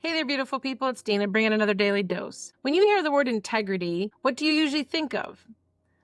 Hey there, beautiful people. It's Dana bringing another daily dose. When you hear the word integrity, what do you usually think of?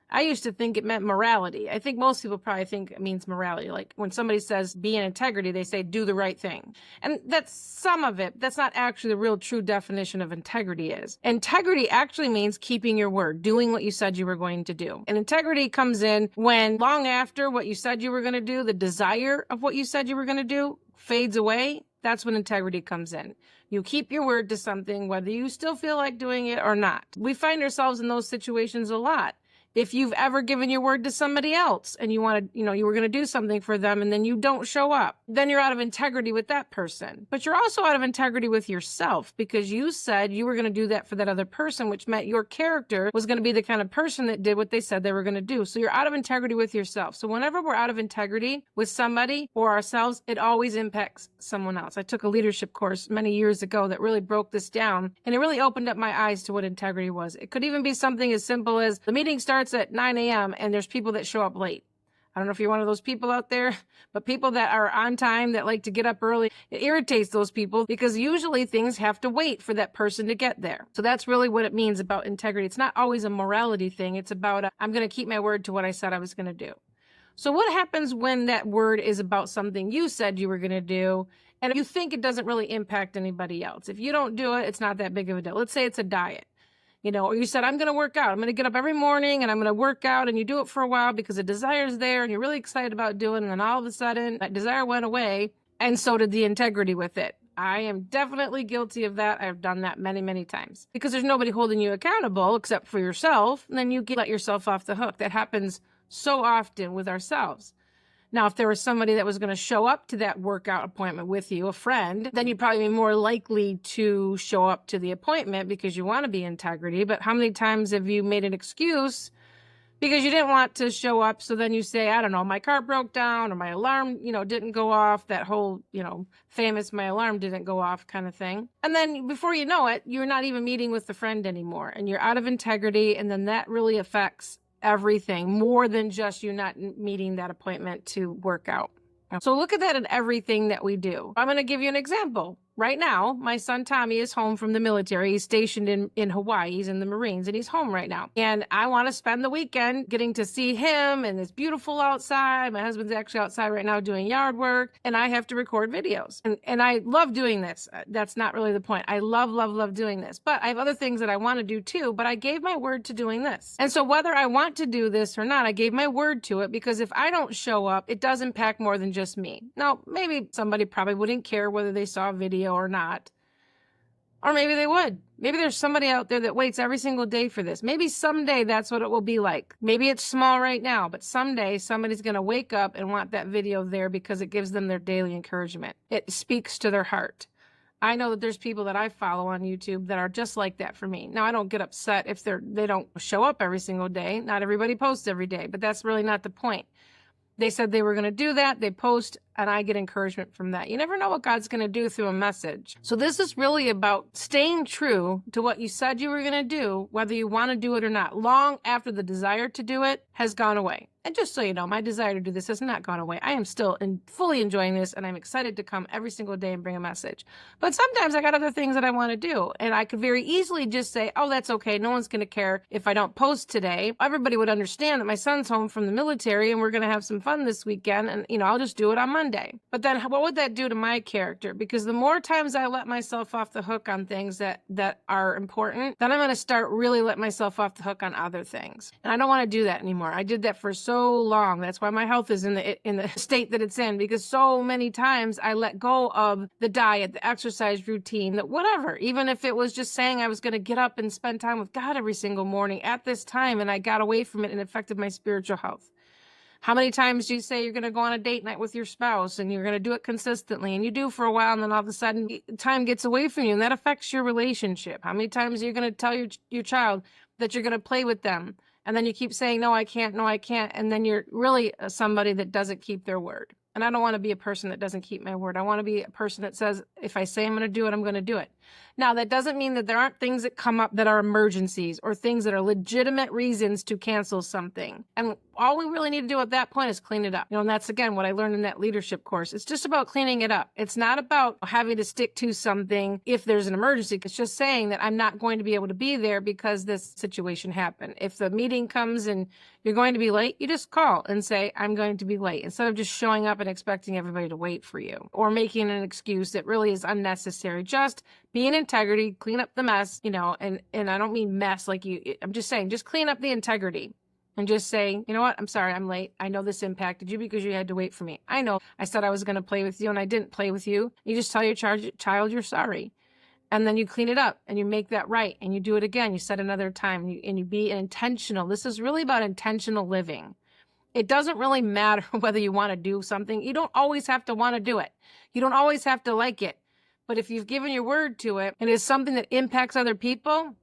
I used to think it meant morality. I think most people probably think it means morality. Like when somebody says be in integrity, they say do the right thing. And that's some of it. That's not actually the real true definition of integrity is. Integrity actually means keeping your word, doing what you said you were going to do. And integrity comes in when long after what you said you were going to do, the desire of what you said you were going to do fades away. That's when integrity comes in. You keep your word to something, whether you still feel like doing it or not. We find ourselves in those situations a lot. If you've ever given your word to somebody else and you wanted, you were going to do something for them and then you don't show up, then you're out of integrity with that person. But you're also out of integrity with yourself because you said you were going to do that for that other person, which meant your character was going to be the kind of person that did what they said they were going to do. So you're out of integrity with yourself. So whenever we're out of integrity with somebody or ourselves, it always impacts someone else. I took a leadership course many years ago that really broke this down, and it really opened up my eyes to what integrity was. It could even be something as simple as the meeting starts at 9 a.m. and there's people that show up late. I don't know if you're one of those people out there, but people that are on time, that like to get up early, it irritates those people because usually things have to wait for that person to get there. So that's really what it means about integrity. It's not always a morality thing. It's about, I'm going to keep my word to what I said I was going to do. So what happens when that word is about something you said you were going to do and you think it doesn't really impact anybody else? If you don't do it, it's not that big of a deal. Let's say it's a diet. Or you said, I'm going to work out. I'm going to get up every morning and I'm going to work out, and you do it for a while because the desire is there and you're really excited about doing it. And then all of a sudden that desire went away, and so did the integrity with it. I am definitely guilty of that. I've done that many, many times because there's nobody holding you accountable except for yourself. And then you let yourself off the hook. That happens so often with ourselves. Now, if there was somebody that was going to show up to that workout appointment with you, a friend, then you'd probably be more likely to show up to the appointment because you want to be integrity. But how many times have you made an excuse because you didn't want to show up? So then you say, I don't know, my car broke down or my alarm, didn't go off. That whole, famous my alarm didn't go off kind of thing. And then before you know it, you're not even meeting with the friend anymore and you're out of integrity. And then that really affects everything more than just you not meeting that appointment to work out. So look at that in everything that we do. I'm going to give you an example. Right now, my son Tommy is home from the military. He's stationed in Hawaii. He's in the Marines, and he's home right now. And I want to spend the weekend getting to see him, and it's beautiful outside. My husband's actually outside right now doing yard work, and I have to record videos. And I love doing this. That's not really the point. I love, love, love doing this. But I have other things that I want to do too, but I gave my word to doing this. And so whether I want to do this or not, I gave my word to it because if I don't show up, it does impact more than just me. Now, maybe somebody probably wouldn't care whether they saw a video or not. Or maybe they would. Maybe there's somebody out there that waits every single day for this. Maybe someday that's what it will be like. Maybe it's small right now, but someday somebody's going to wake up and want that video there because it gives them their daily encouragement. It speaks to their heart. I know that there's people that I follow on YouTube that are just like that for me. Now, I don't get upset if they don't show up every single day. Not everybody posts every day, but that's really not the point. They said they were going to do that. They post, and I get encouragement from that. You never know what God's going to do through a message. So this is really about staying true to what you said you were going to do, whether you want to do it or not, long after the desire to do it has gone away. And just so you know, my desire to do this has not gone away. I am still fully enjoying this, and I'm excited to come every single day and bring a message. But sometimes I got other things that I want to do, and I could very easily just say, oh, that's okay. No one's going to care if I don't post today. Everybody would understand that my son's home from the military, and we're going to have some fun this weekend, and, I'll just do it on Monday. But then what would that do to my character? Because the more times I let myself off the hook on things that are important, then I'm going to start really letting myself off the hook on other things. And I don't want to do that anymore. I did that for so long. That's why my health is in the state that it's in, because so many times I let go of the diet, the exercise routine, that whatever, even if it was just saying I was going to get up and spend time with God every single morning at this time, and I got away from it and it affected my spiritual health. How many times do you say you're going to go on a date night with your spouse and you're going to do it consistently, and you do for a while, and then all of a sudden time gets away from you and that affects your relationship? How many times are you going to tell your child that you're going to play with them, and then you keep saying, no, I can't, and then you're really somebody that doesn't keep their word? And I don't want to be a person that doesn't keep my word. I want to be a person that says, if I say I'm going to do it, I'm going to do it. Now, that doesn't mean that there aren't things that come up that are emergencies or things that are legitimate reasons to cancel something. And all we really need to do at that point is clean it up. And that's, again, what I learned in that leadership course. It's just about cleaning it up. It's not about having to stick to something if there's an emergency. It's just saying that I'm not going to be able to be there because this situation happened. If the meeting comes and you're going to be late, you just call and say, I'm going to be late, instead of just showing up and expecting everybody to wait for you or making an excuse that really is unnecessary. Just be in integrity, clean up the mess, and I don't mean mess like I'm just saying, just clean up the integrity and just say, you know what, I'm sorry, I'm late. I know this impacted you because you had to wait for me. I know I said I was going to play with you and I didn't play with you. You just tell your child you're sorry. And then you clean it up and you make that right and you do it again. You set another time and you be intentional. This is really about intentional living. It doesn't really matter whether you want to do something. You don't always have to want to do it. You don't always have to like it. But if you've given your word to it and it's something that impacts other people,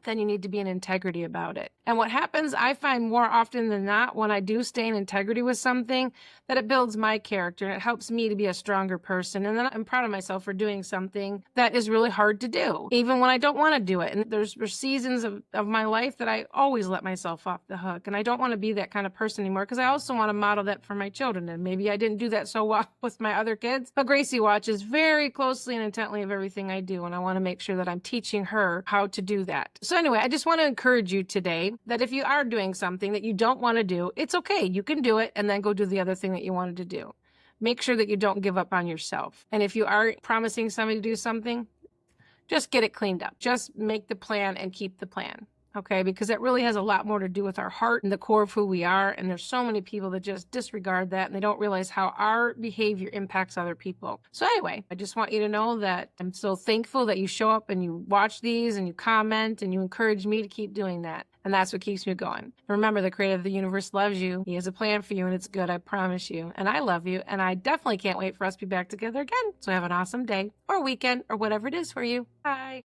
then you need to be in integrity about it. And what happens, I find more often than not, when I do stay in integrity with something, that it builds my character and it helps me to be a stronger person. And then I'm proud of myself for doing something that is really hard to do, even when I don't want to do it. And there's seasons of my life that I always let myself off the hook. And I don't want to be that kind of person anymore because I also want to model that for my children. And maybe I didn't do that so well with my other kids, but Gracie watches very closely and intently of everything I do. And I want to make sure that I'm teaching her how to do that. So anyway, I just want to encourage you today that if you are doing something that you don't want to do, it's okay. You can do it and then go do the other thing that you wanted to do. Make sure that you don't give up on yourself. And if you are promising somebody to do something, just get it cleaned up. Just make the plan and keep the plan. Okay, because it really has a lot more to do with our heart and the core of who we are. And there's so many people that just disregard that and they don't realize how our behavior impacts other people. So anyway, I just want you to know that I'm so thankful that you show up and you watch these and you comment and you encourage me to keep doing that. And that's what keeps me going. Remember, the creator of the universe loves you. He has a plan for you and it's good, I promise you. And I love you. And I definitely can't wait for us to be back together again. So have an awesome day or weekend or whatever it is for you. Bye.